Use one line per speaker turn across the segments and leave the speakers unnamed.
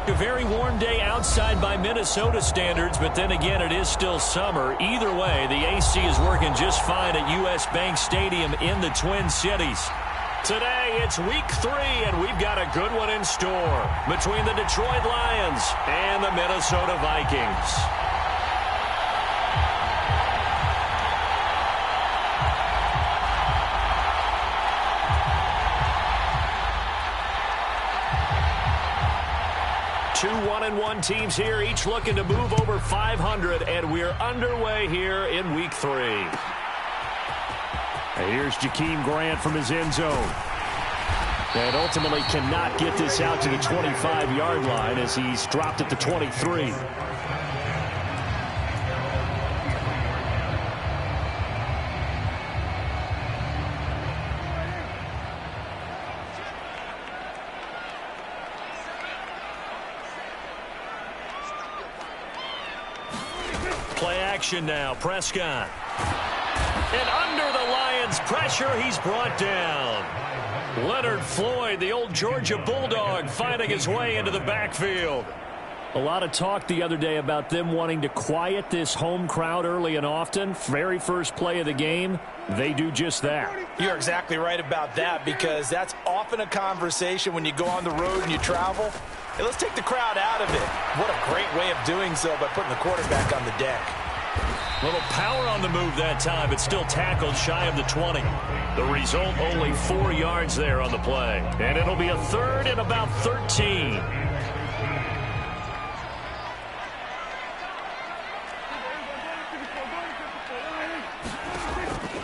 A very warm day outside by Minnesota standards, but then again, it is still summer. Either way, the AC is working just fine at U.S. Bank Stadium in the Twin Cities. Today, it's week 3, and we've got a good one in store between the Detroit Lions and the Minnesota Vikings. Two 1-1 teams here, each looking to move over 500, and we're underway here in week 3. And here's Jakeem Grant from his end zone. And ultimately cannot get this out to the 25-yard line as he's dropped at the 23. Play action now, Prescott. And under the Lions' pressure, he's brought down. Leonard Floyd, the old Georgia Bulldog, finding his way into the backfield. A lot of talk the other day about them wanting to quiet this home crowd early and often. Very first play of the game, they do just that.
You're exactly right about that, because that's often a conversation when you go on the road and you travel. Hey, let's take the crowd out of it. What a great way of doing so by putting the quarterback on the deck.
A little power on the move that time, but still tackled shy of the 20. The result, only 4 yards there on the play. And it'll be a third and about 13.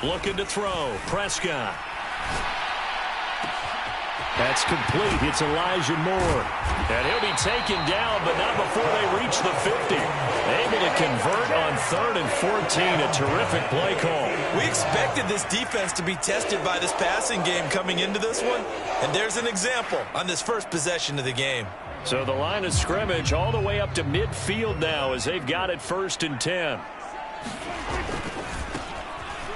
Looking to throw, Prescott. That's complete. It's Elijah Moore. And he'll be taken down, but not before they reach the 50. Able to convert on 3rd and 14. A terrific play call.
We expected this defense to be tested by this passing game coming into this one. And there's an example on this first possession of the game.
So the line of scrimmage all the way up to midfield now as they've got it 1st and 10.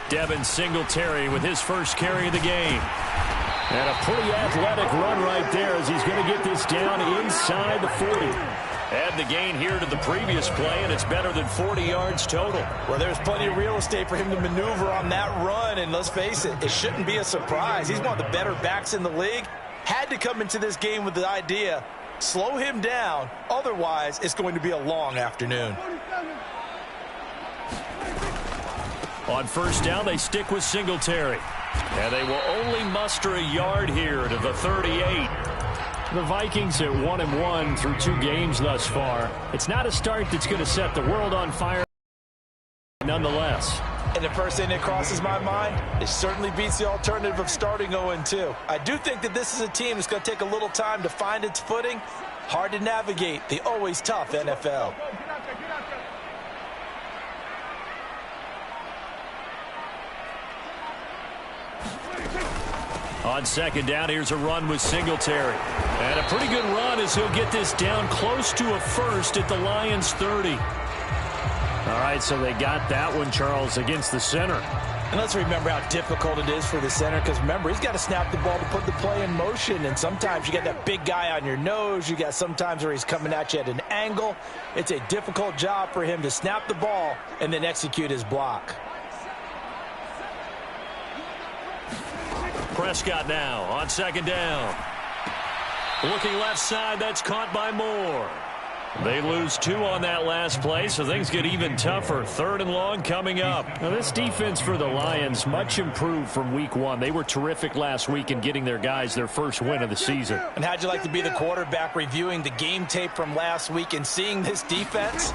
Devin Singletary with his first carry of the game. And a pretty athletic run right there as he's going to get this down inside the 40. Add the gain here to the previous play, and it's better than 40 yards total.
Well, there's plenty of real estate for him to maneuver on that run, and let's face it, it shouldn't be a surprise. He's one of the better backs in the league. Had to come into this game with the idea, slow him down, otherwise it's going to be a long afternoon.
On 1st down, they stick with Singletary. And they will only muster a yard here to the 38. The Vikings at 1-1 through 2 games thus far. It's not a start that's going to set the world on fire nonetheless.
And the first thing that crosses my mind, it certainly beats the alternative of starting 0-2. I do think that this is a team that's going to take a little time to find its footing. Hard to navigate the always tough NFL.
On 2nd down, here's a run with Singletary. And a pretty good run as he'll get this down close to a first at the Lions' 30. All right, so they got that one, Charles, against the center.
And let's remember how difficult it is for the center, because remember, he's got to snap the ball to put the play in motion, and sometimes you get that big guy on your nose. You got sometimes where he's coming at you at an angle. It's a difficult job for him to snap the ball and then execute his block.
Prescott now on 2nd down. Looking left side, that's caught by Moore. They lose 2 on that last play, so things get even tougher. 3rd and long coming up. Now, this defense for the Lions, much improved from week 1. They were terrific last week in getting their guys their first win of the season.
And how'd you like to be the quarterback reviewing the game tape from last week and seeing this defense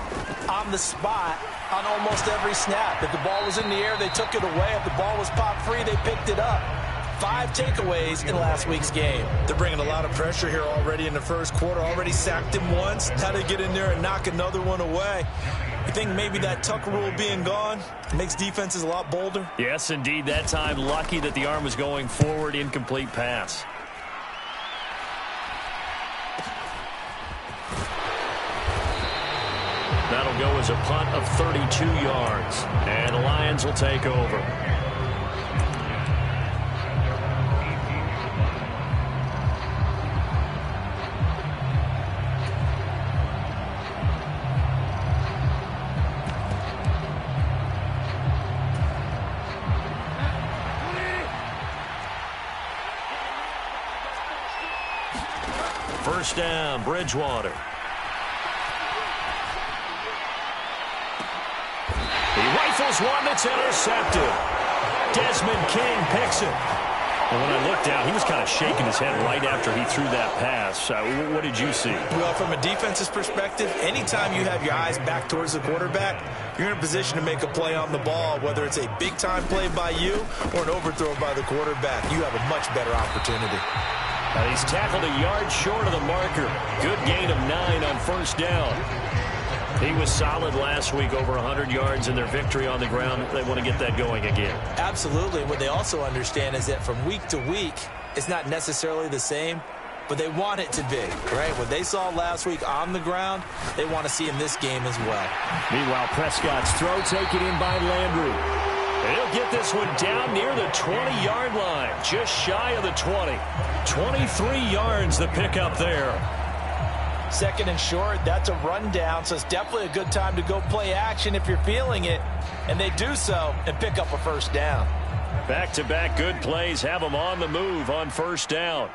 on the spot on almost every snap? If the ball was in the air, they took it away. If the ball was popped free, they picked it up. 5 takeaways in last week's game.
They're bringing a lot of pressure here already in the first quarter. Already sacked him once. Now they get in there and knock another one away. You think maybe that tuck rule being gone makes defenses a lot bolder?
Yes, indeed. That time, lucky that the arm was going forward. Incomplete pass. That'll go as a punt of 32 yards. And the Lions will take over. first down, Bridgewater. He rifles one that's intercepted. Desmond King picks it. And when I looked down, he was kind of shaking his head right after he threw that pass. What did you see?
Well, from a defense's perspective, anytime you have your eyes back towards the quarterback, you're in a position to make a play on the ball, whether it's a big-time play by you or an overthrow by the quarterback. You have a much better opportunity.
Now he's tackled a yard short of the marker. Good gain of 9 on first down. He was solid last week, over 100 yards in their victory on the ground. They want to get that going again.
Absolutely. What they also understand is that from week to week, it's not necessarily the same, but they want it to be, right? What they saw last week on the ground, they want to see in this game as well.
Meanwhile, Prescott's throw taken in by Landry. And he'll get this one down near the 20-yard line, just shy of the 20. 23 yards the pickup there.
Second and short, that's a rundown, so it's definitely a good time to go play action if you're feeling it. And they do so and pick up a first down.
Back-to-back good plays have them on the move on first down.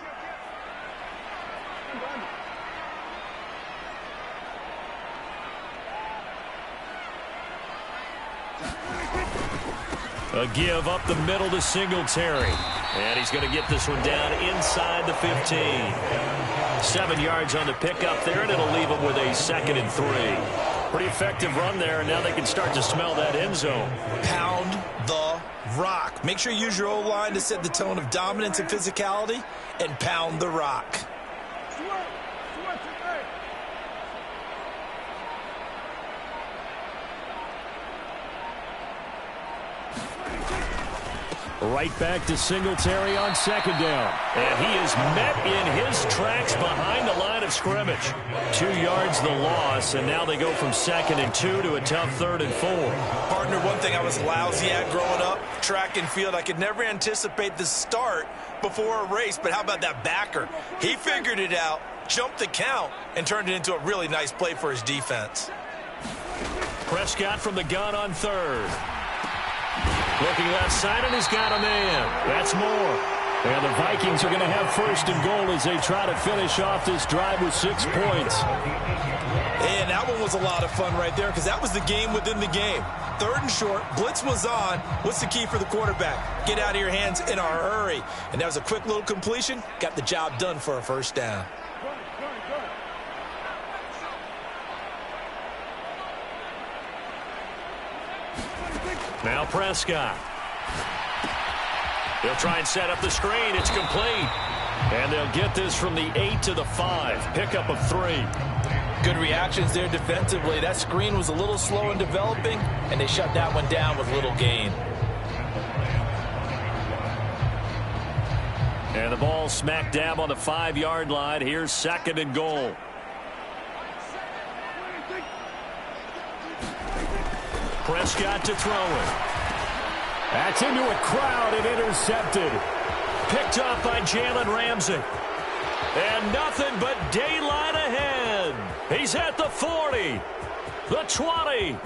A give up the middle to Singletary. And he's going to get this one down inside the 15. 7 yards on the pickup there, and it'll leave them with a 2nd and 3. Pretty effective run there, and now they can start to smell that end zone.
Pound the rock. Make sure you use your O-line to set the tone of dominance and physicality, and pound the rock.
Right back to Singletary on second down. And he is met in his tracks behind the line of scrimmage. 2 yards the loss, and now they go from 2nd and 2 to a tough 3rd and 4.
Partner, one thing I was lousy at growing up, track and field, I could never anticipate the start before a race, but how about that backer? He figured it out, jumped the count, and turned it into a really nice play for his defense.
Prescott from the gun on 3rd. Looking left side, and he's got a man. That's more. And the Vikings are going to have 1st and goal as they try to finish off this drive with 6 points.
And that one was a lot of fun right there because that was the game within the game. 3rd and short, blitz was on. What's the key for the quarterback? Get out of your hands in a hurry. And that was a quick little completion. Got the job done for a first down.
Now Prescott. They'll try and set up the screen. It's complete. And they'll get this from the 8 to the 5. Pickup of 3.
Good reactions there defensively. That screen was a little slow in developing, and they shut that one down with little gain.
And the ball smack dab on the 5-yard line. Here's 2nd and goal. Prescott to throw it. That's into a crowd and intercepted. Picked off by Jalen Ramsey. And nothing but daylight ahead. He's at the 40, the 20.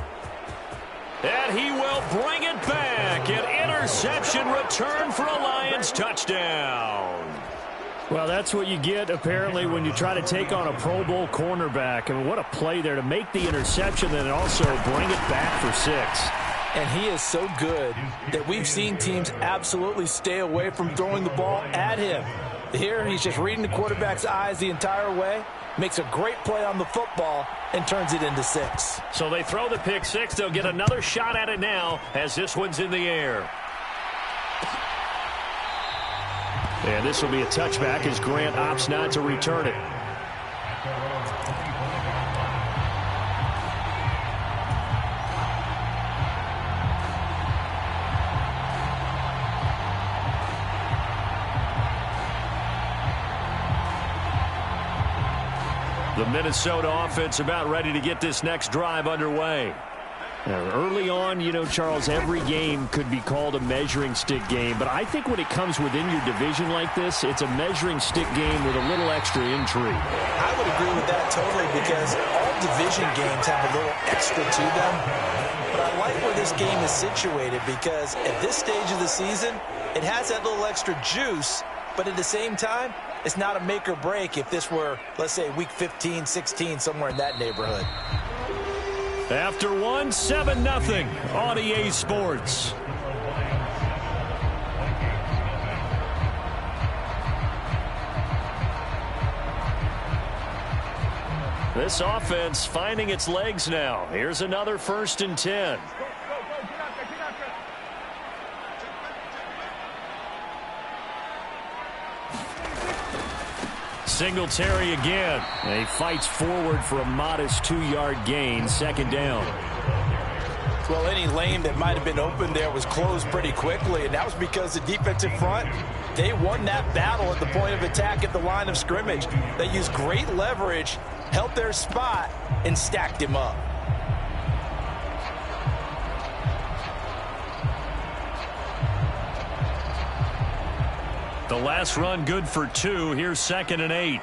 And he will bring it back. An interception return for a Lions touchdown.
Well, that's what you get, apparently, when you try to take on a Pro Bowl cornerback. I mean, what a play there to make the interception and also bring it back for 6.
And he is so good that we've seen teams absolutely stay away from throwing the ball at him. Here, he's just reading the quarterback's eyes the entire way, makes a great play on the football, and turns it into 6.
So they throw the pick 6. They'll get another shot at it now as this one's in the air. And this will be a touchback as Grant opts not to return it. The Minnesota offense about ready to get this next drive underway. Now, early on, you know, Charles, every game could be called a measuring stick game. But I think when it comes within your division like this, it's a measuring stick game with a little extra intrigue.
I would agree with that totally because all division games have a little extra to them. But I like where this game is situated because at this stage of the season, it has that little extra juice. But at the same time, it's not a make or break if this were, let's say, week 15, 16, somewhere in that neighborhood.
After one, 7-0 on EA Sports. This offense finding its legs now. Here's another 1st and 10. Singletary again. And he fights forward for a modest 2-yard gain. 2nd down.
Well, any lane that might have been open there was closed pretty quickly, and that was because the defensive front, they won that battle at the point of attack at the line of scrimmage. They used great leverage, held their spot, and stacked him up.
The last run good for 2. Here's 2nd and 8.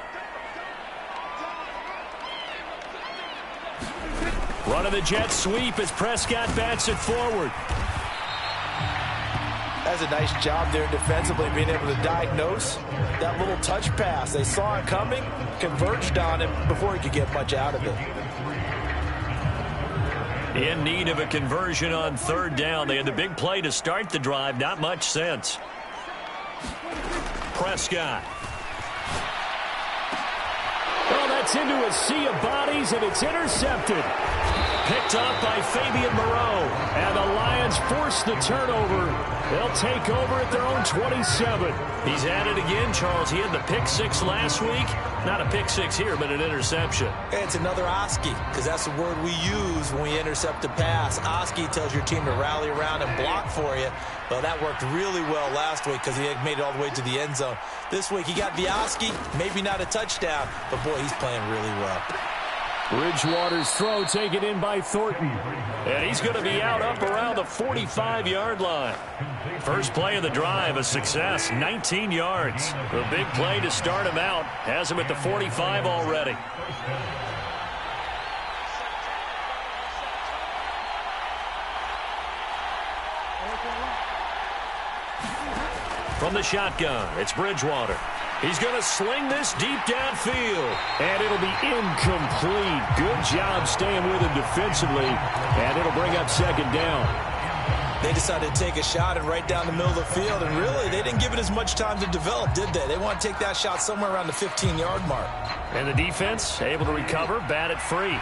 Run of the jet sweep as Prescott bats it forward.
That's a nice job there defensively, being able to diagnose that little touch pass. They saw it coming, converged on it before he could get much out of it.
In need of a conversion on 3rd down. They had the big play to start the drive. Not much sense. Prescott.
Oh, that's into a sea of bodies, and it's intercepted.
Picked up by Fabian Moreau.
And the Lions force the turnover. They'll take over at their own 27.
He's at it again, Charles. He had the pick 6 last week. Not a pick 6 here, but an interception.
And it's another Oski, because that's the word we use when we intercept a pass. Oski tells your team to rally around and block for you. Well, that worked really well last week because he had made it all the way to the end zone. This week, he got the Oski, maybe not a touchdown, but boy, he's playing really well.
Bridgewater's throw taken in by Thornton.
And he's going to be out up around the 45-yard line. First play of the drive, a success, 19 yards. The big play to start him out. Has him at the 45 already. From the shotgun, it's Bridgewater. He's going to sling this deep downfield.
And it'll be incomplete. Good job staying with him defensively. And it'll bring up 2nd down.
They decided to take a shot and right down the middle of the field. And really, they didn't give it as much time to develop, did they? They want to take that shot somewhere around the 15-yard mark.
And the defense able to recover, bat it free.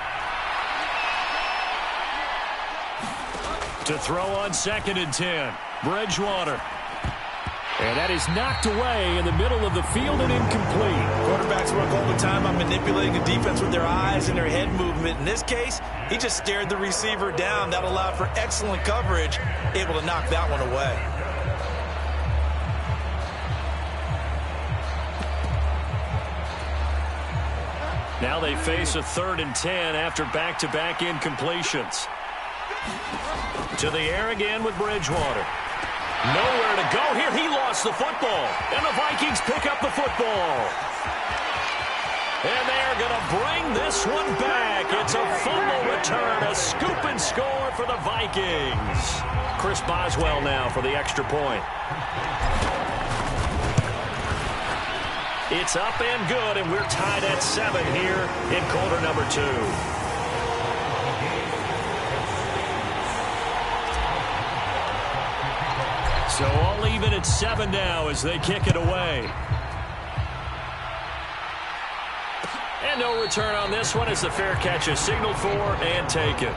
To throw on 2nd and 10. Bridgewater.
And that is knocked away in the middle of the field and incomplete.
Quarterbacks work all the time on manipulating a defense with their eyes and their head movement. In this case, he just stared the receiver down. That allowed for excellent coverage, able to knock that one away.
Now they face a 3rd and 10 after back-to-back incompletions. To the air again with Bridgewater. Nowhere to go here. He lost the football. And the Vikings pick up the football. And they're going to bring this one back. It's a fumble return. A scoop and score for the Vikings. Chris Boswell now for the extra point. It's up and good, and we're tied at 7 here in quarter number 2. So all even at 7 now as they kick it away. And no return on this one as the fair catch is signaled for and taken.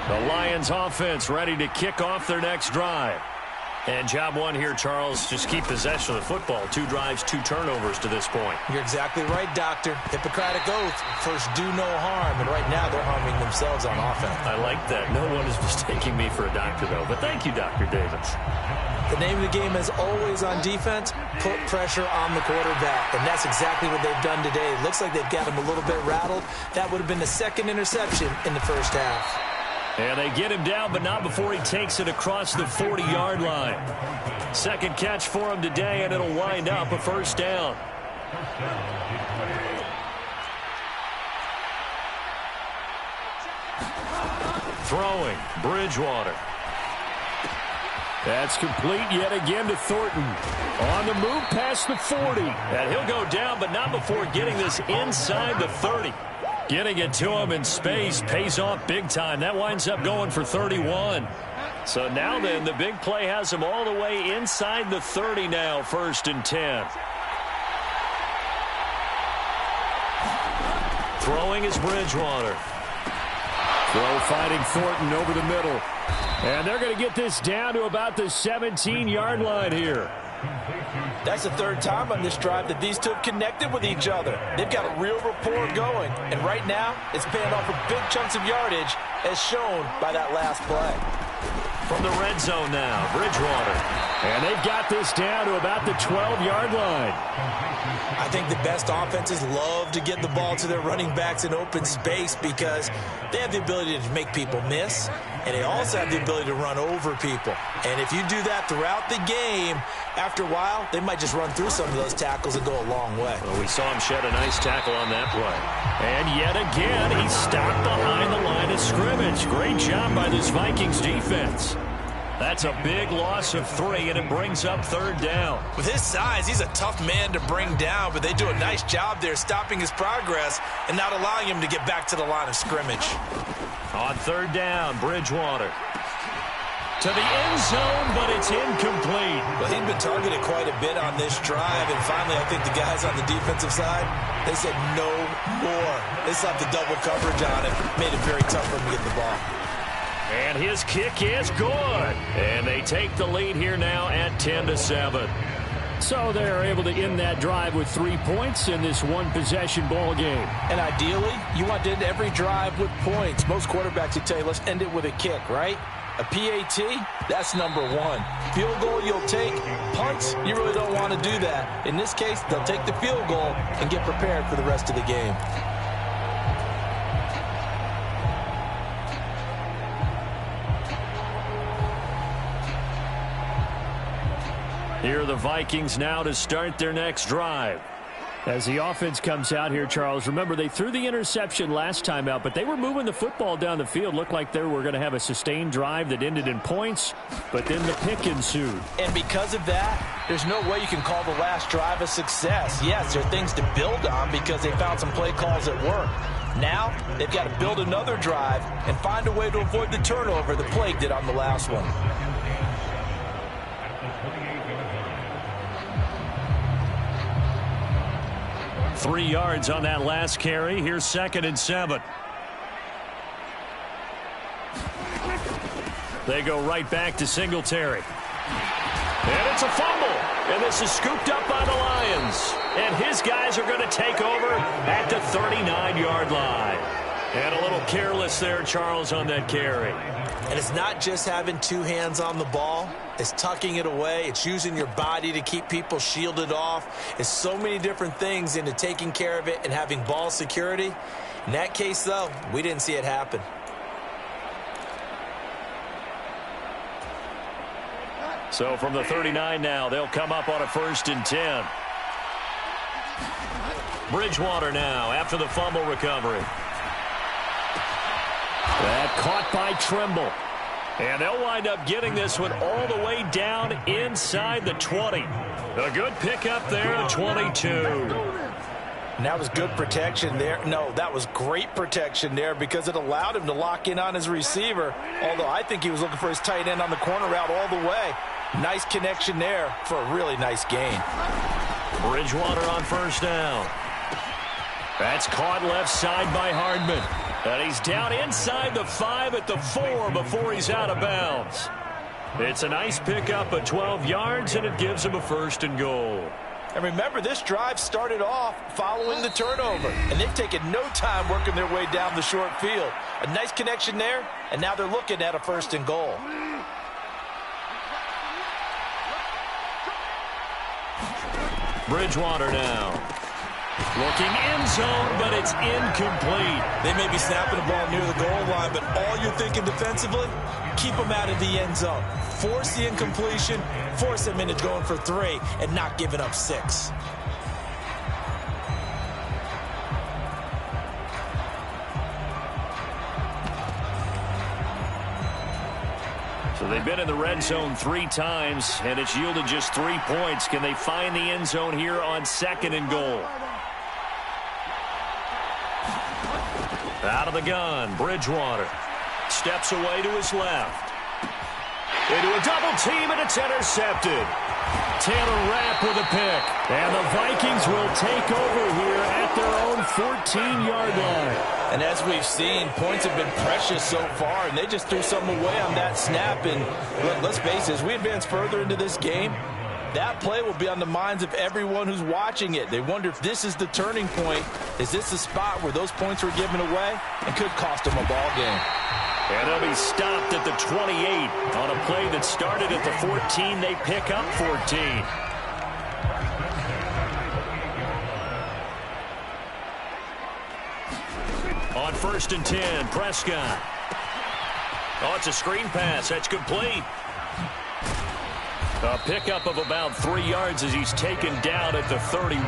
The Lions offense ready to kick off their next drive. And job one here, Charles, just keep possession of the football. 2 drives, 2 turnovers to this point.
You're exactly right, Doctor. Hippocratic oath, first do no harm. And right now they're harming themselves on offense.
I like that. No one is mistaking me for a doctor, though. But thank you, Dr. Davis.
The name of the game is always on defense, put pressure on the quarterback. And that's exactly what they've done today. It looks like they've got him a little bit rattled. That would have been the 2nd interception in the first half.
And they get him down, but not before he takes it across the 40-yard line. 2nd catch for him today, and it'll wind up a 1st down. Throwing, Bridgewater.
That's complete yet again to Thornton. On the move past the 40.
And he'll go down, but not before getting this inside the 30. Getting it to him in space pays off big time. That winds up going for 31. So now then, the big play has him all the way inside the 30 now, 1st and 10. Throwing is Bridgewater.
Throw fighting Thornton over the middle. And they're going to get this down to about the 17-yard line here.
That's the 3rd time on this drive that these two have connected with each other. They've got a real rapport going. And right now, it's paying off for big chunks of yardage, as shown by that last play.
From the red zone now, Bridgewater.
And they've got this down to about the 12-yard line.
I think the best offenses love to get the ball to their running backs in open space because they have the ability to make people miss, and they also have the ability to run over people. And if you do that throughout the game, after a while, they might just run through some of those tackles and go a long way.
Well, we saw him shed a nice tackle on that play. And yet again, he's stopped behind the line of scrimmage. Great job by this Vikings defense. That's a big loss of 3, and it brings up 3rd down.
With his size, he's a tough man to bring down, but they do a nice job there stopping his progress and not allowing him to get back to the line of scrimmage.
On 3rd down, Bridgewater. To the end zone, but it's incomplete.
Well, he's been targeted quite a bit on this drive, and finally I think the guys on the defensive side, they said no more. They slapped the double coverage on him, made it very tough for him to get the ball.
And his kick is good. And they take the lead here now at 10-7.
So they're able to end that drive with 3 points in this one-possession ball game.
And ideally, you want to end every drive with points. Most quarterbacks would tell you, let's end it with a kick, right? A PAT, that's number 1. Field goal you'll take. Punts, you really don't want to do that. In this case, they'll take the field goal and get prepared for the rest of the game.
Here are the Vikings now to start their next drive.
As the offense comes out here, Charles, remember they threw the interception last time out, but they were moving the football down the field. Looked like they were going to have a sustained drive that ended in points, but then the pick ensued.
And because of that, there's no way you can call the last drive a success. Yes, there are things to build on because they found some play calls that work. Now, they've got to build another drive and find a way to avoid the turnover the plague did on the last one.
Three yards on that last carry. Here's 2nd and 7. They go right back to Singletary. And it's a fumble. And this is scooped up by the Lions. And his guys are going to take over at the 39-yard line. And a little careless there, Charles, on that carry.
And it's not just having 2 hands on the ball. It's tucking it away. It's using your body to keep people shielded off. It's so many different things into taking care of it and having ball security. In that case, though, we didn't see it happen.
So from the 39 now, they'll come up on a 1st and 10. Bridgewater now after the fumble recovery.
That caught by Trimble.
And they'll wind up getting this one all the way down inside the 20. A good pickup there, 22.
And that was good protection there. No, that was great protection there because it allowed him to lock in on his receiver. Although I think he was looking for his tight end on the corner route all the way. Nice connection there for a really nice gain.
Bridgewater on 1st down. That's caught left side by Hardman. And he's down inside the 5 at the 4 before he's out of bounds. It's a nice pickup of 12 yards, and it gives him a 1st and goal.
And remember, this drive started off following the turnover. And they've taken no time working their way down the short field. A nice connection there, and now they're looking at a 1st and goal.
Bridgewater now. Looking end zone, but it's incomplete.
They may be snapping the ball near the goal line, but all you're thinking defensively, keep them out of the end zone. Force the incompletion, force them into going for 3, and not giving up 6.
So they've been in the red zone 3 times, and it's yielded just 3 points. Can they find the end zone here on 2nd and goal? Out of the gun, Bridgewater. Steps away to his left. Into a double team, and it's intercepted. Taylor Rapp with a pick. And the Vikings will take over here at their own 14-yard line.
And as we've seen, points have been precious so far, and they just threw some away on that snap. And let's face it, as we advance further into this game, that play will be on the minds of everyone who's watching it. They wonder if this is the turning point. Is this the spot where those points were given away and could cost them a ball game?
And they'll be stopped at the 28 on a play that started at the 14. They pick up 14. On 1st and 10, Prescott. Oh, it's a screen pass. That's complete. A pickup of about 3 yards as he's taken down at the 31.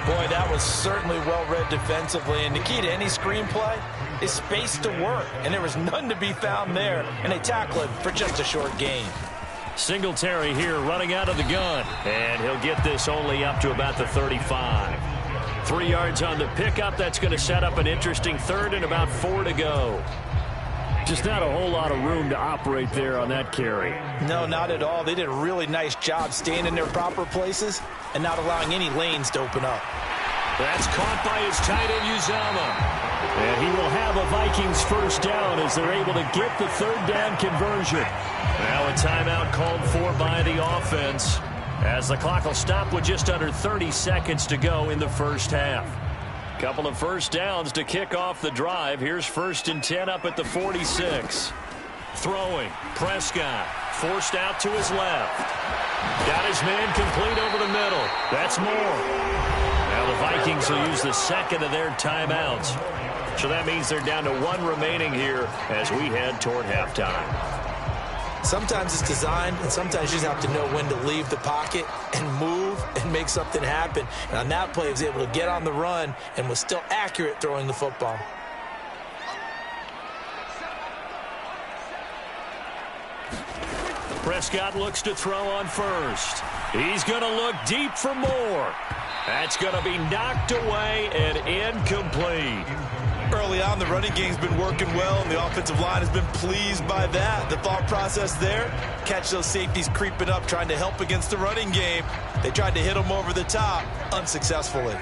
Boy, that was certainly well-read defensively. And the key to any screenplay is space to work. And there was none to be found there. And they tackle it for just a short gain.
Singletary here running out of the gun. And he'll get this only up to about the 35. 3 yards on the pickup. That's going to set up an interesting 3rd and about 4 to go.
Just not a whole lot of room to operate there on that carry.
No, not at all. They did a really nice job staying in their proper places and not allowing any lanes to open up.
That's caught by his tight end, Uzama.
And he will have a Vikings 1st down as they're able to get the 3rd down conversion.
Now a timeout called for by the offense as the clock will stop with just under 30 seconds to go in the 1st half. Couple of 1st downs to kick off the drive. Here's 1st and 10 up at the 46. Throwing. Prescott forced out to his left. Got his man complete over the middle. That's more. Now the Vikings will use the 2nd of their timeouts. So that means they're down to 1 remaining here as we head toward halftime.
Sometimes it's designed, and sometimes you just have to know when to leave the pocket and move and make something happen. And on that play, he was able to get on the run and was still accurate throwing the football.
Prescott looks to throw on 1st. He's going to look deep for more. That's going to be knocked away and incomplete.
Early on, the running game's been working well, and the offensive line has been pleased by that. The thought process there, catch those safeties creeping up, trying to help against the running game. They tried to hit them over the top, unsuccessfully.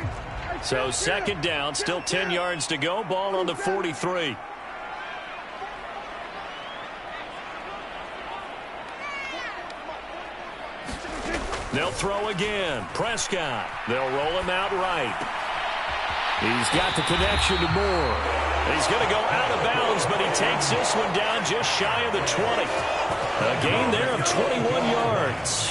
So 2nd down, still 10 yards to go, ball on the 43. They'll throw again. Prescott. They'll roll him out right.
He's got the connection to Moore.
He's going to go out of bounds, but he takes this one down just shy of the 20. A gain there of 21 yards.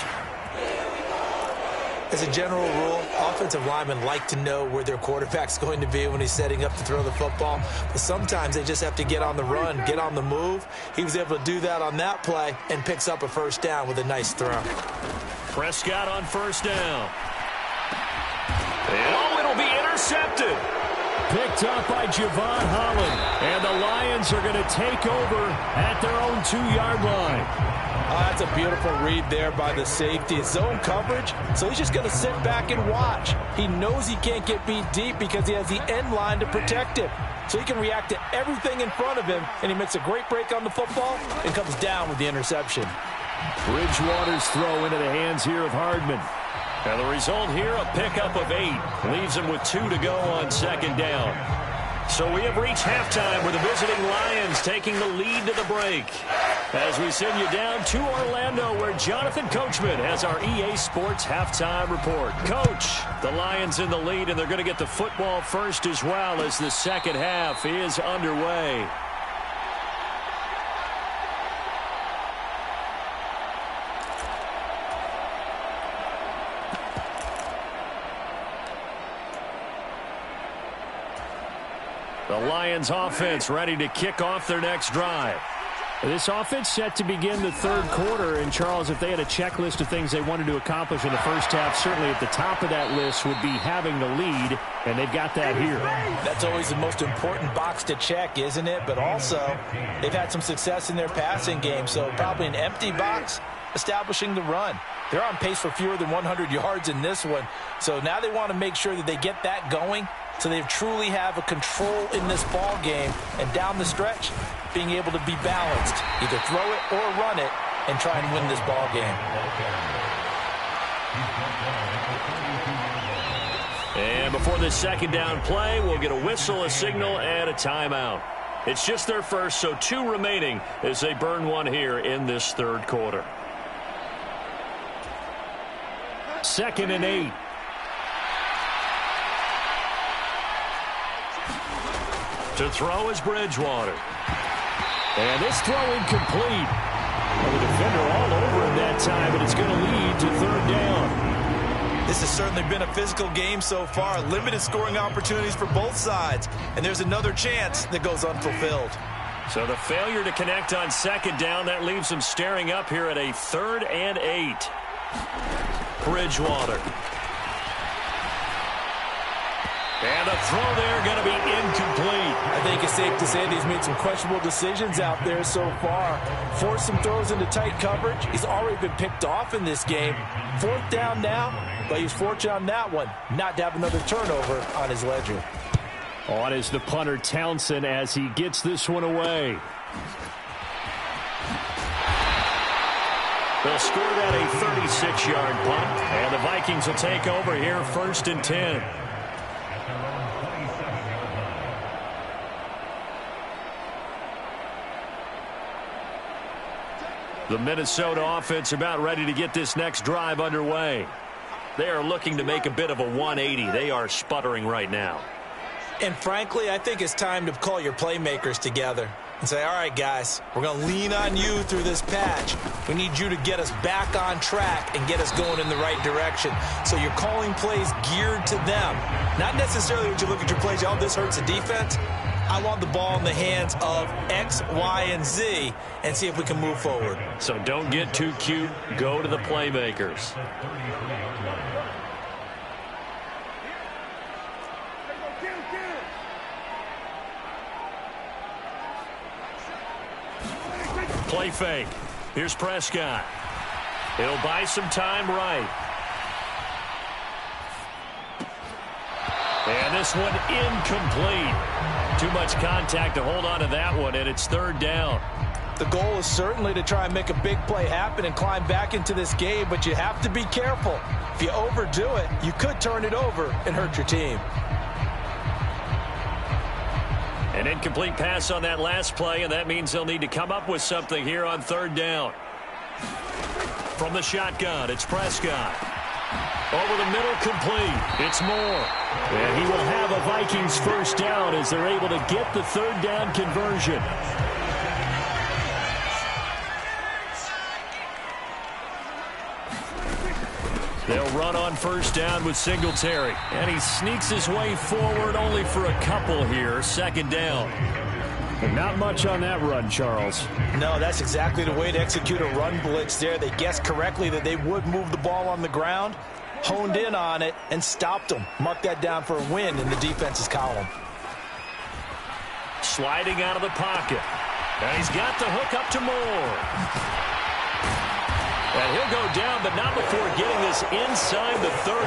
As a general rule, offensive linemen like to know where their quarterback's going to be when he's setting up to throw the football. But sometimes they just have to get on the run, get on the move. He was able to do that on that play and picks up a 1st down with a nice throw.
Prescott on 1st down. Oh, it'll be intercepted.
Picked up by Javon Holland. And the Lions are going to take over at their own 2-yard line.
Oh, that's a beautiful read there by the safety. It's zone coverage, so he's just going to sit back and watch. He knows he can't get beat deep because he has the end line to protect him. So he can react to everything in front of him, and he makes a great break on the football and comes down with the interception.
Bridgewater's throw into the hands here of Hardman.
And the result here, a pickup of 8. Leaves him with 2 to go on 2nd down. So we have reached halftime with the visiting Lions taking the lead to the break. As we send you down to Orlando, where Jonathan Coachman has our EA Sports halftime report. Coach, the Lions in the lead, and they're going to get the football first as well as the 2nd half is underway. The Lions offense ready to kick off their next drive.
This offense set to begin the third quarter. And, Charles, if they had a checklist of things they wanted to accomplish in the first half, certainly at the top of that list would be having the lead, and they've got that here.
That's always the most important box to check, isn't it? But also, they've had some success in their passing game, so probably an empty box establishing the run. They're on pace for fewer than 100 yards in this one, so now they want to make sure that they get that going so they truly have a control in this ball game, and down the stretch, being able to be balanced, either throw it or run it, and try and win this ball game.
And before this second down play, we'll get a whistle, a signal, and a timeout. It's just their first, so 2 remaining as they burn one here in this third quarter.
2nd and 8.
To throw is Bridgewater.
And this throw incomplete. Well, the defender all over him that time, but it's going to lead to 3rd down.
This has certainly been a physical game so far. Limited scoring opportunities for both sides. And there's another chance that goes unfulfilled.
So the failure to connect on 2nd down, that leaves them staring up here at a 3rd and 8. Bridgewater. And the throw there going to be incomplete.
I think it's safe to say that he's made some questionable decisions out there so far. Forced some throws into tight coverage. He's already been picked off in this game. 4th down now, but he's fortunate on that one not to have another turnover on his ledger.
On is the punter Townsend as he gets this one away.
They'll score that a 36-yard punt, and the Vikings will take over here 1st and 10. The Minnesota offense about ready to get this next drive underway. They are looking to make a bit of a 180. They are sputtering right now.
And frankly, I think it's time to call your playmakers together and say, all right, guys, we're going to lean on you through this patch. We need you to get us back on track and get us going in the right direction. So you're calling plays geared to them. Not necessarily when you look at your plays, oh, this hurts the defense. I want the ball in the hands of X, Y, and Z and see if we can move forward.
So don't get too cute. Go to the playmakers. Play fake. Here's Prescott. He'll buy some time right. And this one incomplete. Too much contact to hold on to that one, and it's 3rd down.
The goal is certainly to try and make a big play happen and climb back into this game, but you have to be careful. If you overdo it, you could turn it over and hurt your team.
An incomplete pass on that last play, and that means they'll need to come up with something here on 3rd down. From the shotgun, it's Prescott. Over the middle, complete. It's Moore.
And he will have a Vikings 1st down as they're able to get the 3rd down conversion.
They'll run on 1st down with Singletary. And he sneaks his way forward only for a couple here. 2nd down.
And not much on that run, Charles.
No, that's exactly the way to execute a run blitz there. They guessed correctly that they would move the ball on the ground, honed in on it, and stopped them. Mark that down for a win in the defense's column.
Sliding out of the pocket. And he's got the hook up to Moore. And he'll go down, but not before getting this inside the 30.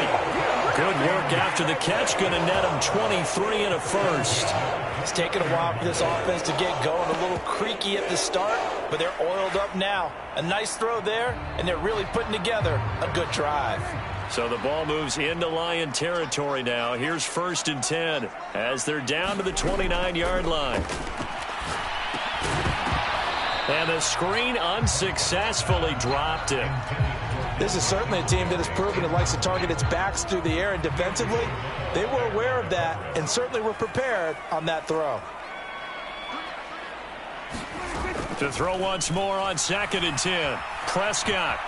Good work after the catch. Going to net him 23 and a 1st.
It's taken a while for this offense to get going. A little creaky at the start, but they're oiled up now. A nice throw there, and they're really putting together a good drive.
So the ball moves into Lion territory now. Here's 1st and 10 as they're down to the 29-yard line. And the screen unsuccessfully dropped him.
This is certainly a team that has proven it likes to target its backs through the air, and defensively, they were aware of that and certainly were prepared on that throw.
To throw once more on 2nd and 10. Prescott.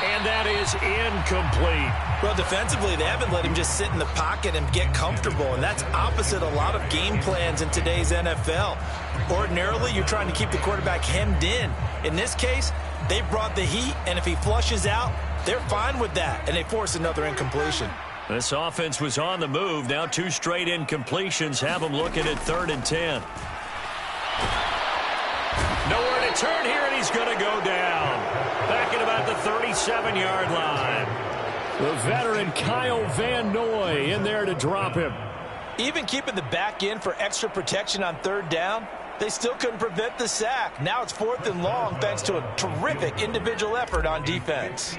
And that is incomplete.
Well, defensively, they haven't let him just sit in the pocket and get comfortable, and that's opposite a lot of game plans in today's NFL. Ordinarily, you're trying to keep the quarterback hemmed in. In this case, they brought the heat, and if he flushes out, they're fine with that, and they force another incompletion.
This offense was on the move. Now 2 straight incompletions have them looking at 3rd and 10. Nowhere to turn here, and he's going to go down. Back at about the 37-yard line.
The veteran Kyle Van Noy in there to drop him.
Even keeping the back in for extra protection on 3rd down, they still couldn't prevent the sack. Now it's 4th and long thanks to a terrific individual effort on defense.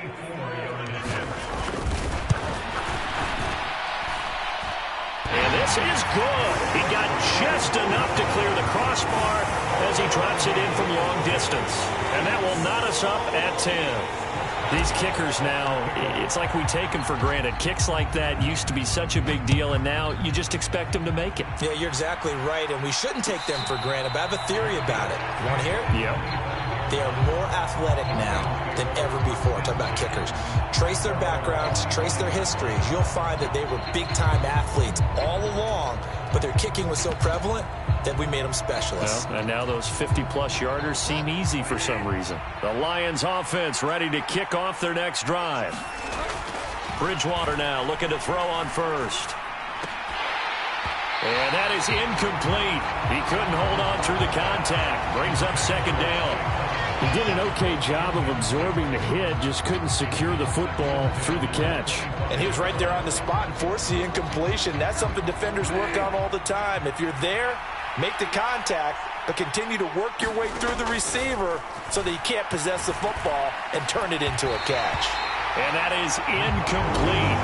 And this is good. He got just enough to clear the crossbar as he drops it in from long distance. And that will knot us up at 10.
These kickers now, it's like we take them for granted. Kicks like that used to be such a big deal, and now you just expect them to make it.
Yeah, you're exactly right, and we shouldn't take them for granted, but I have a theory about it. You want to hear it?
Yep.
They are more athletic now than ever before. Talk about kickers. Trace their backgrounds, trace their histories. You'll find that they were big-time athletes all along, but their kicking was so prevalent that we made them specialists.
Well, and now those 50-plus yarders seem easy for some reason.
The Lions offense ready to kick off their next drive. Bridgewater now looking to throw on first. And that is incomplete. He couldn't hold on through the contact. Brings up 2nd down.
He did an okay job of absorbing the hit, just couldn't secure the football through the catch.
And he was right there on the spot and forced the incompletion. That's something defenders work on all the time. If you're there, make the contact, but continue to work your way through the receiver so that you can't possess the football and turn it into a catch.
And that is incomplete.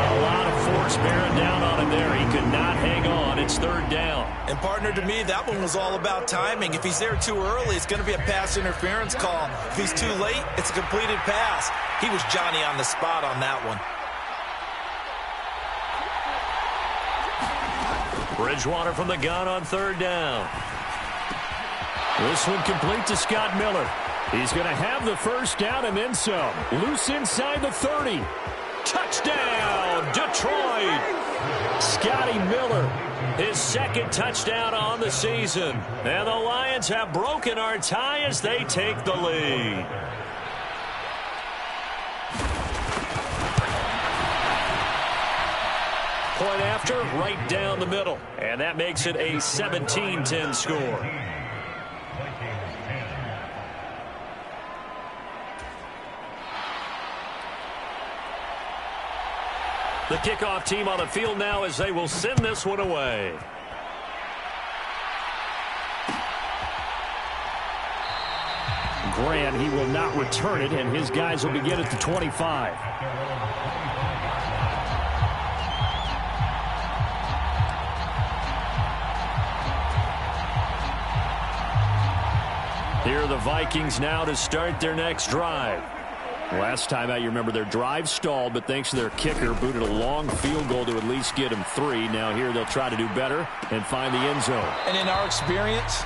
A lot of force bearing down on him there. He could not hang on. It's 3rd down.
And, partner, to me, that one was all about timing. If he's there too early, it's going to be a pass interference call. If he's too late, it's a completed pass. He was Johnny on the spot on that one.
Bridgewater from the gun on 3rd down. This one complete to Scott Miller. He's going to have the 1st down and then some. Loose inside the 30. Touchdown, Detroit. Scotty Miller, his 2nd touchdown on the season. And the Lions have broken our tie as they take the lead. Point after, right down the middle. And that makes it a 17-10 score. The kickoff team on the field now as they will send this one away.
Grant, he will not return it, and his guys will begin at the 25.
Here are the Vikings now to start their next drive.
Last time out, you remember their drive stalled, but thanks to their kicker, booted a long field goal to at least get him 3. Now here they'll try to do better and find the end zone.
And in our experience,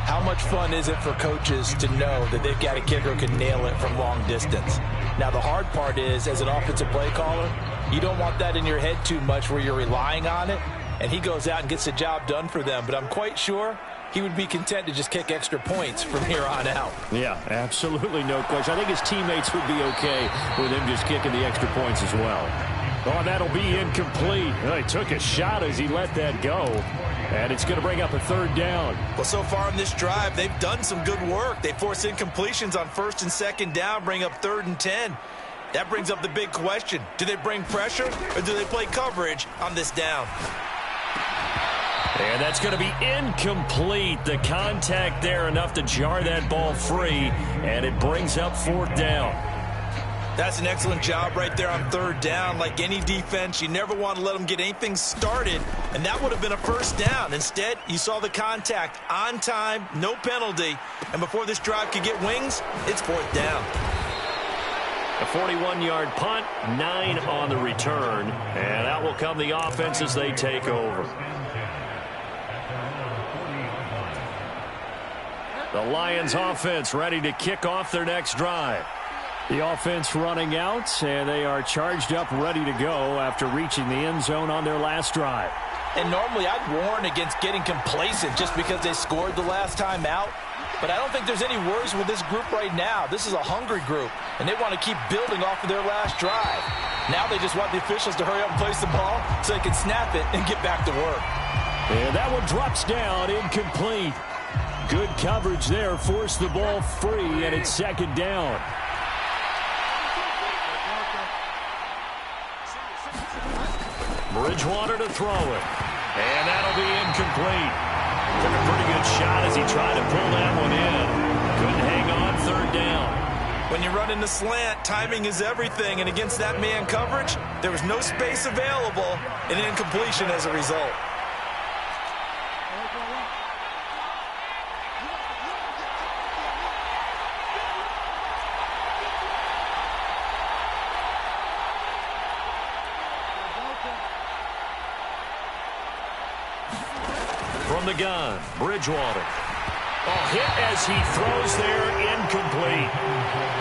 how much fun is it for coaches to know that they've got a kicker who can nail it from long distance? Now, the hard part is, as an offensive play caller, you don't want that in your head too much where you're relying on it, and he goes out and gets the job done for them. But I'm quite sure he would be content to just kick extra points from here on out.
Yeah, absolutely no question. I think his teammates would be okay with him just kicking the extra points as well.
Oh, that'll be incomplete. Well, he took a shot as he let that go. And it's going to bring up a 3rd down.
Well, so far in this drive, they've done some good work. They force incompletions on 1st and 2nd down, bring up 3rd and 10. That brings up the big question. Do they bring pressure or do they play coverage on this down?
And that's going to be incomplete. The contact there enough to jar that ball free, and it brings up 4th down.
That's an excellent job right there on 3rd down. Like any defense, you never want to let them get anything started, and that would have been a 1st down. Instead, you saw the contact on time, no penalty, and before this drive could get wings, it's 4th down.
A 41-yard punt, 9 on the return, and out will come the offense as they take over. The Lions offense ready to kick off their next drive.
The offense running out, and they are charged up, ready to go after reaching the end zone on their last drive.
And normally I'd warn against getting complacent just because they scored the last time out. But I don't think there's any worries with this group right now. This is a hungry group, and they want to keep building off of their last drive. Now they just want the officials to hurry up and place the ball so they can snap it and get back to work.
And that one drops down, incomplete. Good coverage there, forced the ball free, and it's second down. Bridgewater to throw it. And that'll be incomplete. Took a pretty good shot as he tried to pull that one in. Couldn't hang on, third down.
When you're running the slant, timing is everything. And against that man coverage, there was no space available, and incompletion as a result.
From the gun, Bridgewater. Hit as he throws there, incomplete.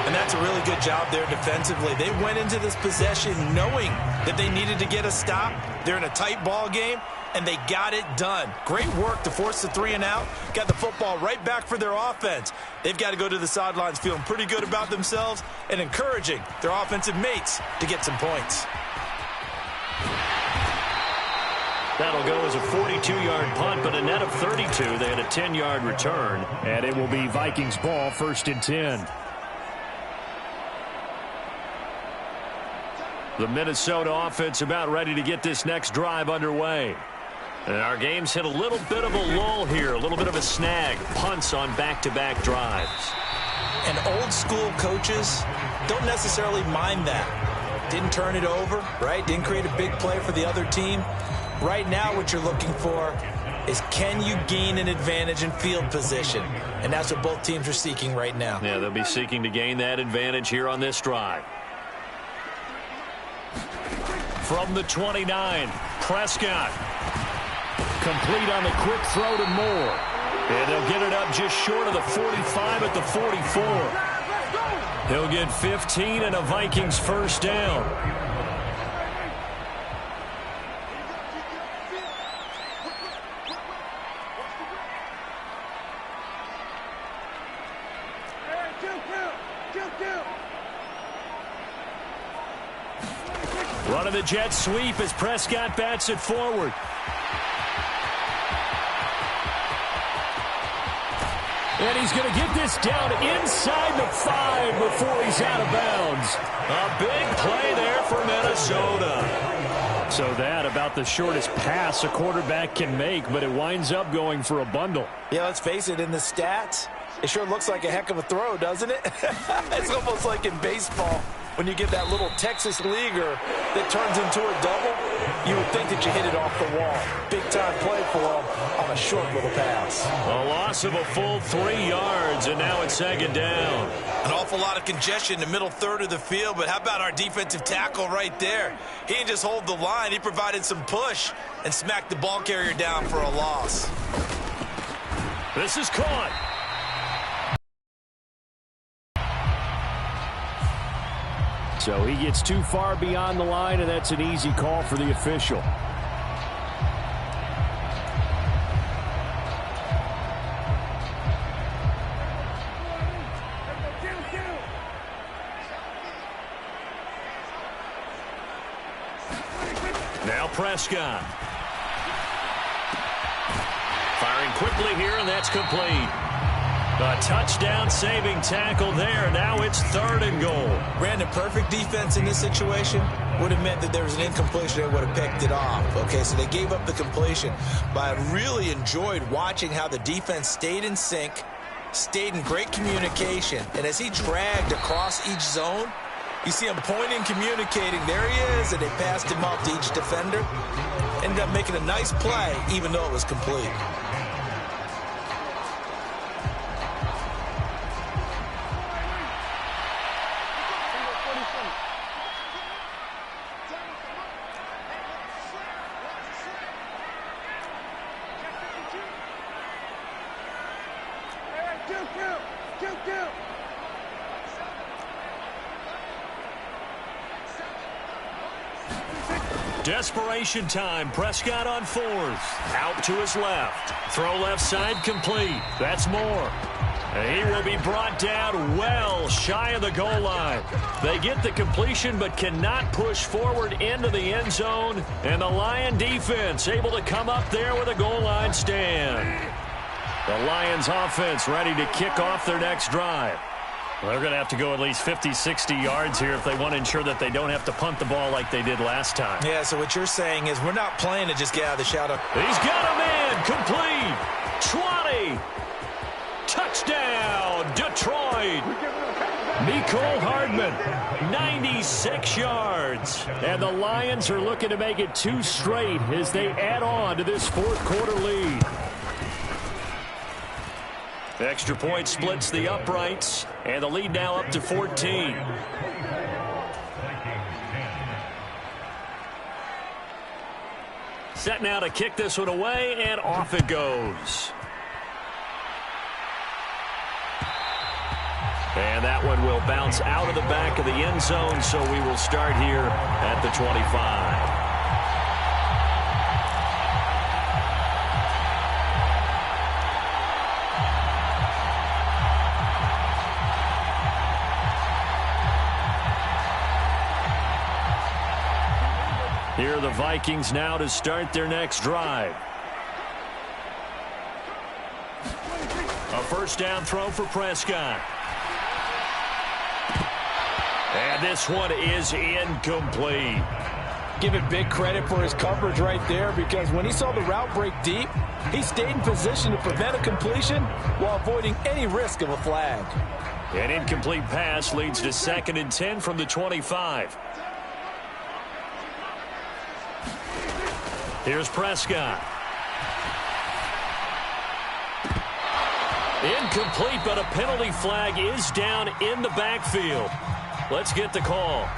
And that's a really good job there defensively. They went into this possession knowing that they needed to get a stop. They're in a tight ball game, and they got it done. Great work to force the 3 and out. Got the football right back for their offense. They've got to go to the sidelines feeling pretty good about themselves and encouraging their offensive mates to get some points.
That'll go as a 42-yard punt, but a net of 32. They had a 10-yard return.
And it will be Vikings ball, 1st and 10. The Minnesota offense about ready to get this next drive underway. And our game's hit a little bit of a lull here, a little bit of a snag. Punts on back-to-back drives.
And old-school coaches don't necessarily mind that. Didn't turn it over, right? Didn't create a big play for the other team. Right now, what you're looking for is, can you gain an advantage in field position? And that's what both teams are seeking right now.
Yeah, they'll be seeking to gain that advantage here on this drive. From the 29, Prescott. Complete on the quick throw to Moore. And they'll get it up just short of the 45 at the 44. He'll get 15 and a Vikings first down. Running the jet sweep as Prescott bats it forward. And he's going to get this down inside the 5 before he's out of bounds. A big play there for Minnesota. So that about the shortest pass a quarterback can make, but it winds up going for a bundle.
Yeah, let's face it, in the stats, it sure looks like a heck of a throw, doesn't it? It's almost like in baseball. When you get that little Texas leaguer that turns into a double, you would think that you hit it off the wall. Big-time play for him on a short little pass.
A loss of a full 3 yards, and now it's second down.
An awful lot of congestion in the middle third of the field, but how about our defensive tackle right there? He didn't just hold the line. He provided some push and smacked the ball carrier down for a loss.
This is caught.
So he gets too far beyond the line, and that's an easy call for the official.
Now Prescott. Firing quickly here, and that's complete. A touchdown-saving tackle there. Now it's 3rd and goal.
Brandon, perfect defense in this situation would have meant that there was an incompletion that would have picked it off. Okay, so they gave up the completion. But I really enjoyed watching how the defense stayed in sync, stayed in great communication. And as he dragged across each zone, you see him pointing, communicating. There he is, and they passed him up to each defender. Ended up making a nice play, even though it was complete.
Desperation time. Prescott on 4th. Out to his left. Throw left side complete. That's Moore. He will be brought down well shy of the goal line. They get the completion but cannot push forward into the end zone. And the Lion defense able to come up there with a goal line stand. The Lions offense ready to kick off their next drive. Well, they're going to have to go at least 50, 60 yards here if they want to ensure that they don't have to punt the ball like they did last time.
Yeah, so what you're saying is we're not playing to just get out of the shadow.
He's got a man. Complete. 20. Touchdown, Detroit. Mecole Hardman, 96 yards. And the Lions are looking to make it 2 straight as they add on to this 4th quarter lead. The extra point splits the uprights, and the lead now up to 14. Set now to kick this one away, and off it goes. And that one will bounce out of the back of the end zone, so we will start here at the 25. Here are the Vikings now to start their next drive. A first down throw for Prescott. And this one is incomplete.
Give it big credit for his coverage right there, because when he saw the route break deep, he stayed in position to prevent a completion while avoiding any risk of a flag.
An incomplete pass leads to 2nd and 10 from the 25. Here's Prescott. Incomplete, but a penalty flag is down in the backfield. Let's get the call.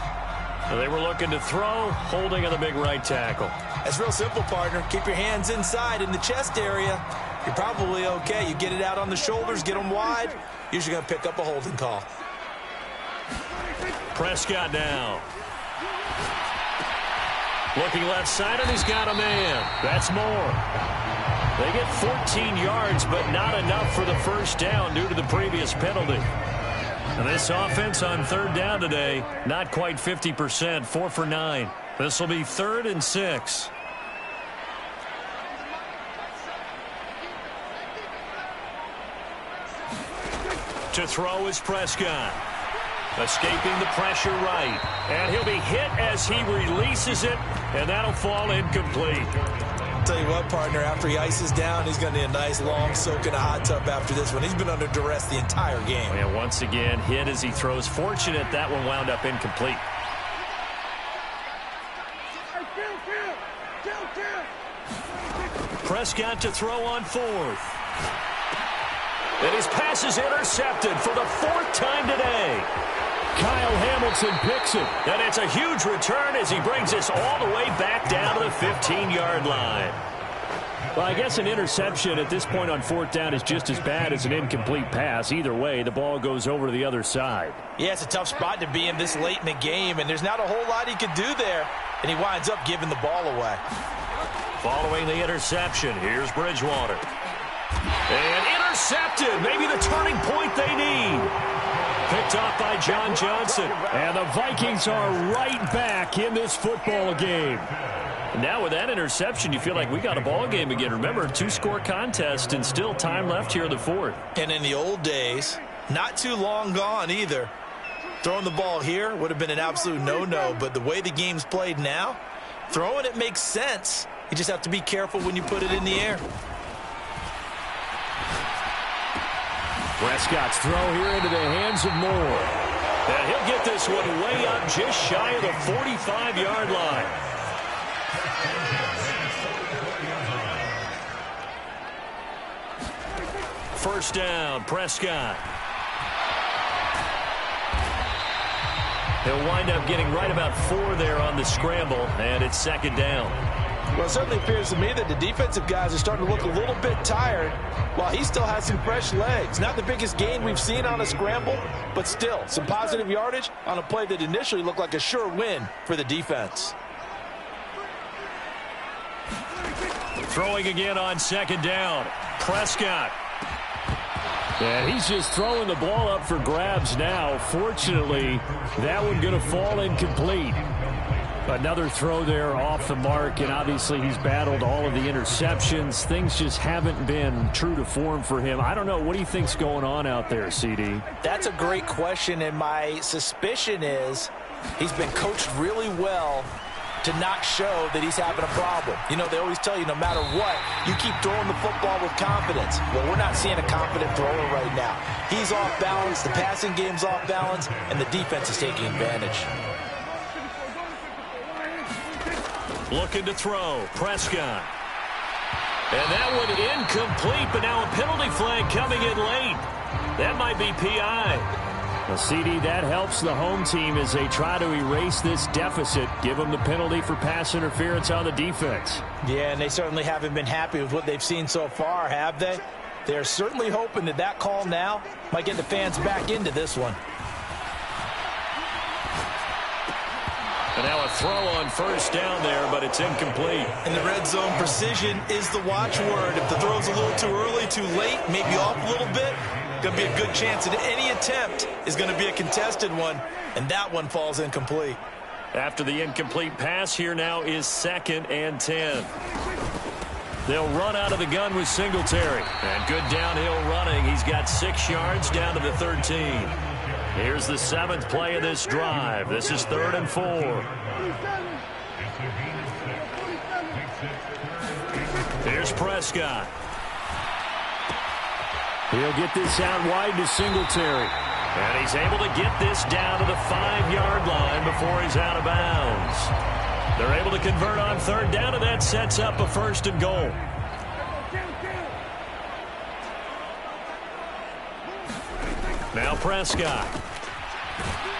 They were looking to throw, holding on the big right tackle.
That's real simple, partner. Keep your hands inside in the chest area. You're probably okay. You get it out on the shoulders, get them wide. Usually going to pick up a holding call.
Prescott now. Looking left side, and he's got a man. That's Moore. They get 14 yards, but not enough for the first down due to the previous penalty. And this offense on 3rd down today, not quite 50%, 4 for 9. This will be 3rd and 6. To throw is Prescott. Escaping the pressure right. And he'll be hit as he releases it, and that'll fall incomplete.
I'll tell you what, partner, after he ices down, he's going to need a nice long soak in a hot tub after this one. He's been under duress the entire game.
And once again, hit as he throws. Fortunate that one wound up incomplete. Prescott to throw on 4th. And his pass is intercepted for the 4th time today. Kyle Hamilton picks it. And it's a huge return as he brings this all the way back down to the 15-yard line. Well, I guess an interception at this point on 4th down is just as bad as an incomplete pass. Either way, the ball goes over to the other side.
Yeah, it's a tough spot to be in this late in the game, and there's not a whole lot he could do there, and he winds up giving the ball away.
Following the interception, here's Bridgewater. And intercepted. Maybe the turning point they need. Picked off by John Johnson. And the Vikings are right back in this football game. Now with that interception, you feel like we got a ball game again. Remember, 2-score contest and still time left here in the 4th.
And in the old days, not too long gone either, throwing the ball here would have been an absolute no-no. But the way the game's played now, throwing it makes sense. You just have to be careful when you put it in the air.
Prescott's throw here into the hands of Moore. And he'll get this one way up just shy of the 45-yard line. First down, Prescott. He'll wind up getting right about 4 there on the scramble, and it's 2nd down.
Well, it certainly appears to me that the defensive guys are starting to look a little bit tired while he still has some fresh legs. Not the biggest gain we've seen on a scramble, but still some positive yardage on a play that initially looked like a sure win for the defense.
Throwing again on second down. Prescott.
And he's just throwing the ball up for grabs now. Fortunately, that one going to fall incomplete. Another throw there off the mark, and obviously he's battled all of the interceptions. Things just haven't been true to form for him. I don't know. What do you think's going on out there, CD?
That's a great question, and my suspicion is he's been coached really well to not show that he's having a problem. You know, they always tell you no matter what, you keep throwing the football with confidence. Well, we're not seeing a confident thrower right now. He's off balance, the passing game's off balance, and the defense is taking advantage.
Looking to throw. Prescott. And that one incomplete, but now a penalty flag coming in late. That might be PI.
Well, CD, that helps the home team as they try to erase this deficit. Give them the penalty for pass interference on the defense.
Yeah, and they certainly haven't been happy with what they've seen so far, have they? They're certainly hoping that that call now might get the fans back into this one.
And now a throw on first down there, but it's incomplete.
And the red zone precision is the watchword. If the throw's a little too early, too late, maybe off a little bit, going to be a good chance that any attempt is going to be a contested one, and that one falls incomplete.
After the incomplete pass, here now is 2nd and 10. They'll run out of the gun with Singletary. And good downhill running. He's got 6 yards down to the 13. Here's the 7th play of this drive. This is 3rd and 4. Here's Prescott.
He'll get this out wide to Singletary.
And he's able to get this down to the 5-yard line before he's out of bounds. They're able to convert on 3rd down, and that sets up a 1st and goal. Now Prescott.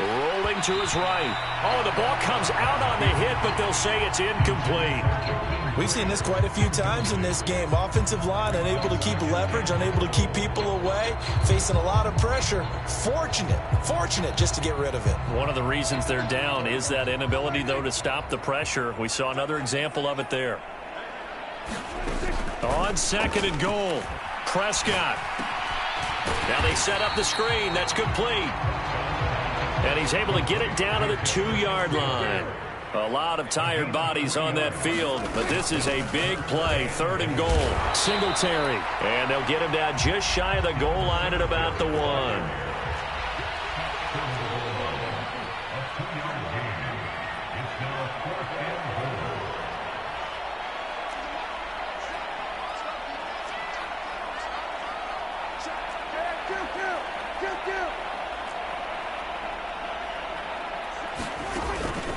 Rolling to his right. Oh, the ball comes out on the hit, but they'll say it's incomplete.
We've seen this quite a few times in this game. Offensive line unable to keep leverage, unable to keep people away, facing a lot of pressure. Fortunate just to get rid of it.
One of the reasons they're down is that inability, though, to stop the pressure. We saw another example of it there. On 2nd and goal, Prescott. Now they set up the screen. That's complete. And he's able to get it down to the 2-yard line. A lot of tired bodies on that field, but this is a big play. 3rd and goal. Singletary. And they'll get him down just shy of the goal line at about the 1.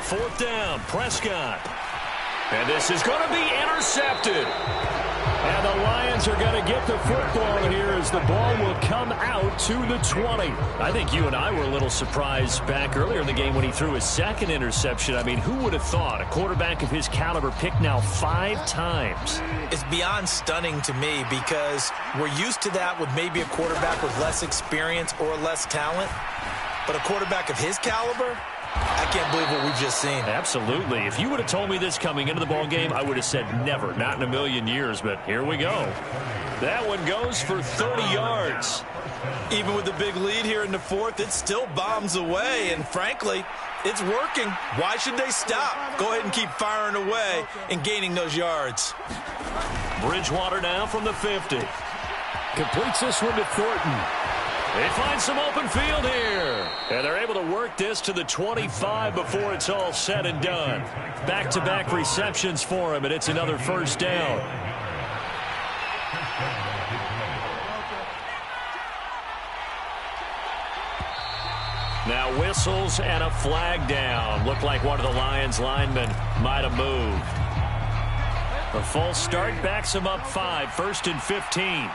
Fourth down, Prescott. And this is going to be intercepted.
And the Lions are going to get the football here as the ball will come out to the 20.
I think you and I were a little surprised back earlier in the game when he threw his 2nd interception. I mean, who would have thought a quarterback of his caliber picked now 5 times?
It's beyond stunning to me because we're used to that with maybe a quarterback with less experience or less talent. But a quarterback of his caliber, I can't believe what we've just seen.
Absolutely. If you would have told me this coming into the ball game, I would have said never, not in a million years, but here we go. That one goes for 30 yards.
Even with the big lead here in the 4th, it still bombs away, and frankly, it's working. Why should they stop? Go ahead and keep firing away and gaining those yards.
Bridgewater now from the 50.
Completes this one to Thornton.
They find some open field here. And they're able to work this to the 25 before it's all said and done. Back-to-back receptions for him, and it's another 1st down. Now whistles and a flag down. Looked like one of the Lions linemen might have moved. A false start backs him up 5, 1st and 15.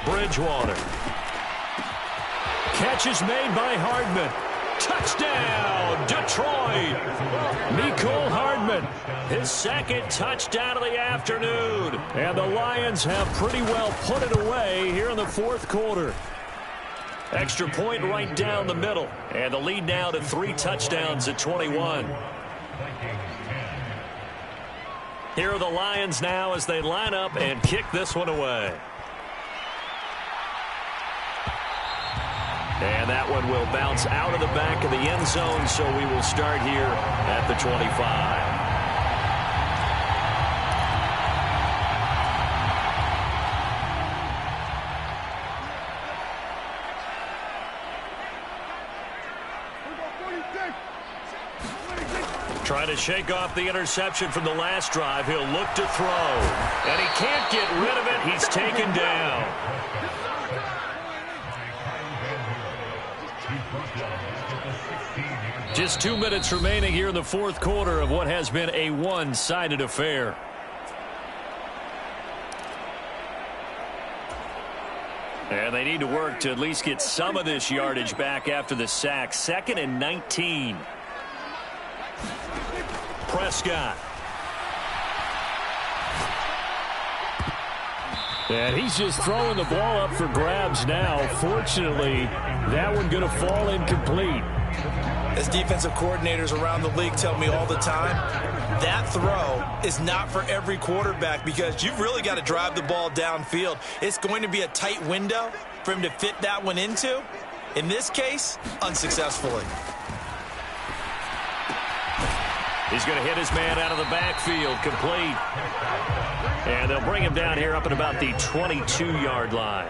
Bridgewater. Catch is made by Hardman. Touchdown, Detroit. Mecole Hardman, his 2nd touchdown of the afternoon. And the Lions have pretty well put it away here in the 4th quarter. Extra point right down the middle. And the lead now to 3 touchdowns at 21. Here are the Lions now as they line up and kick this one away. And that one will bounce out of the back of the end zone, so we will start here at the 25. Trying to shake off the interception from the last drive. He'll look to throw. And he can't get rid of it. He's taken down. Just 2 minutes remaining here in the fourth quarter of what has been a one-sided affair. And they need to work to at least get some of this yardage back after the sack. 2nd and 19. Prescott.
And he's just throwing the ball up for grabs now. Fortunately, that one going to fall incomplete.
As defensive coordinators around the league tell me all the time, that throw is not for every quarterback because you've really got to drive the ball downfield. It's going to be a tight window for him to fit that one into. In this case, unsuccessfully.
He's going to hit his man out of the backfield, complete. And they'll bring him down here up at about the 22-yard line.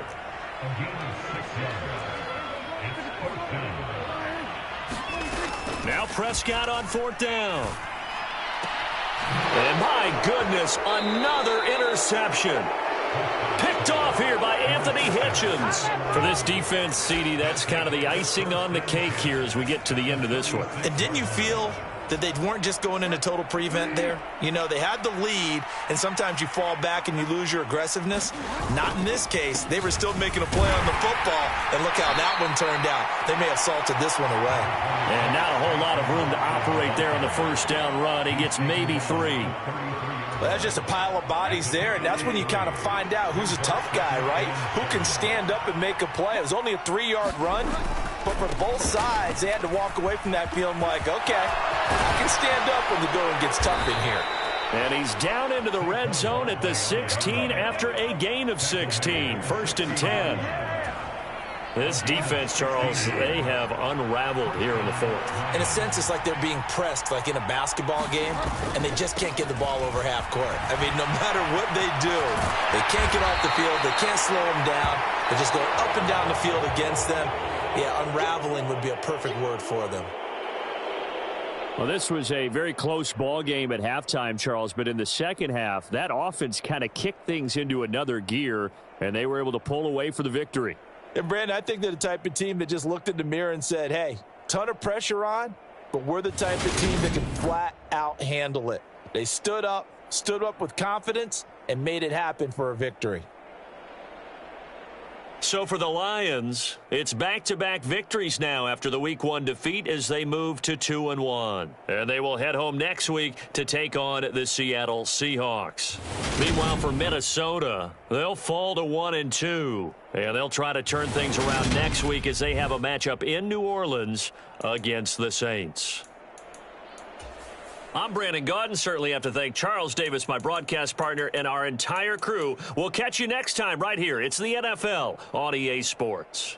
Now Prescott on 4th down. And my goodness, another interception. Picked off here by Anthony Hitchens. For this defense, CD, that's kind of the icing on the cake here as we get to the end of this one.
And didn't you feel that they weren't just going into total prevent there? You know, they had the lead, and sometimes you fall back and you lose your aggressiveness. Not in this case. They were still making a play on the football, and look how that one turned out. They may have salted this one away.
And not a whole lot of room to operate there on the first down run. He gets maybe 3.
Well, that's just a pile of bodies there, and that's when you kind of find out who's a tough guy, right? Who can stand up and make a play. It was only a 3-yard run, but for both sides, they had to walk away from that feeling like, okay, I can stand up when the going gets tough in here.
And he's down into the red zone at the 16 after a gain of 16. 1st and 10. This defense, Charles, they have unraveled here in the fourth.
In a sense, it's like they're being pressed like in a basketball game, and they just can't get the ball over half court. I mean, no matter what they do, they can't get off the field. They can't slow them down. They're just going up and down the field against them. Yeah, unraveling would be a perfect word for them.
Well, this was a very close ball game at halftime, Charles, but in the second half, that offense kind of kicked things into another gear, and they were able to pull away for the victory.
And, Brandon, I think they're the type of team that just looked in the mirror and said, hey, ton of pressure on, but we're the type of team that can flat out handle it. They stood up with confidence, and made it happen for a victory.
So for the Lions, it's back-to-back victories now after the Week 1 defeat as they move to 2-1. And they will head home next week to take on the Seattle Seahawks. Meanwhile, for Minnesota, they'll fall to 1-2. And they'll try to turn things around next week as they have a matchup in New Orleans against the Saints. I'm Brandon Gaudin. Certainly have to thank Charles Davis, my broadcast partner, and our entire crew. We'll catch you next time right here. It's the NFL on EA Sports.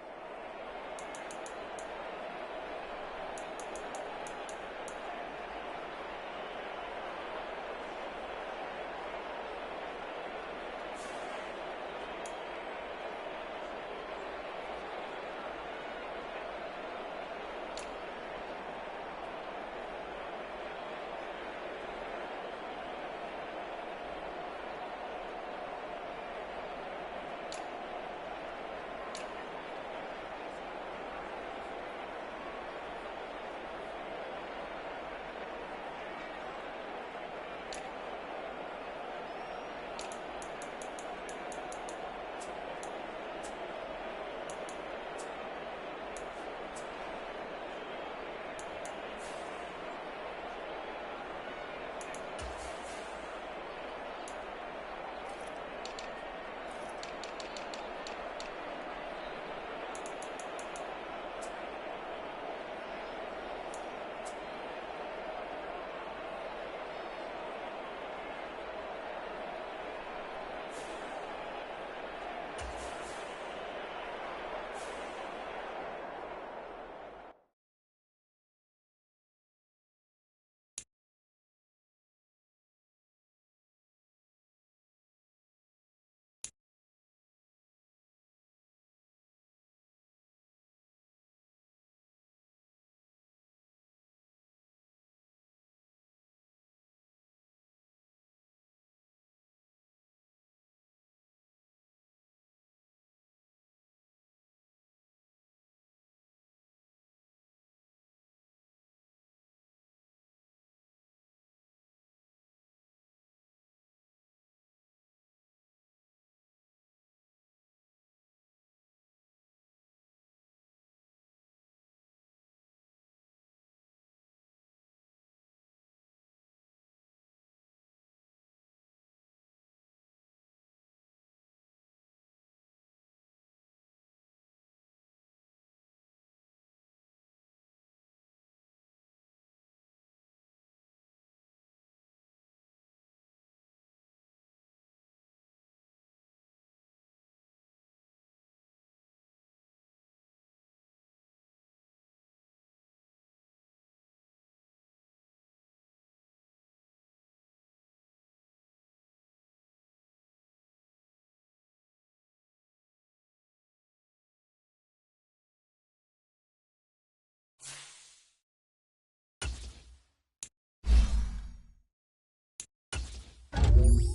Bye.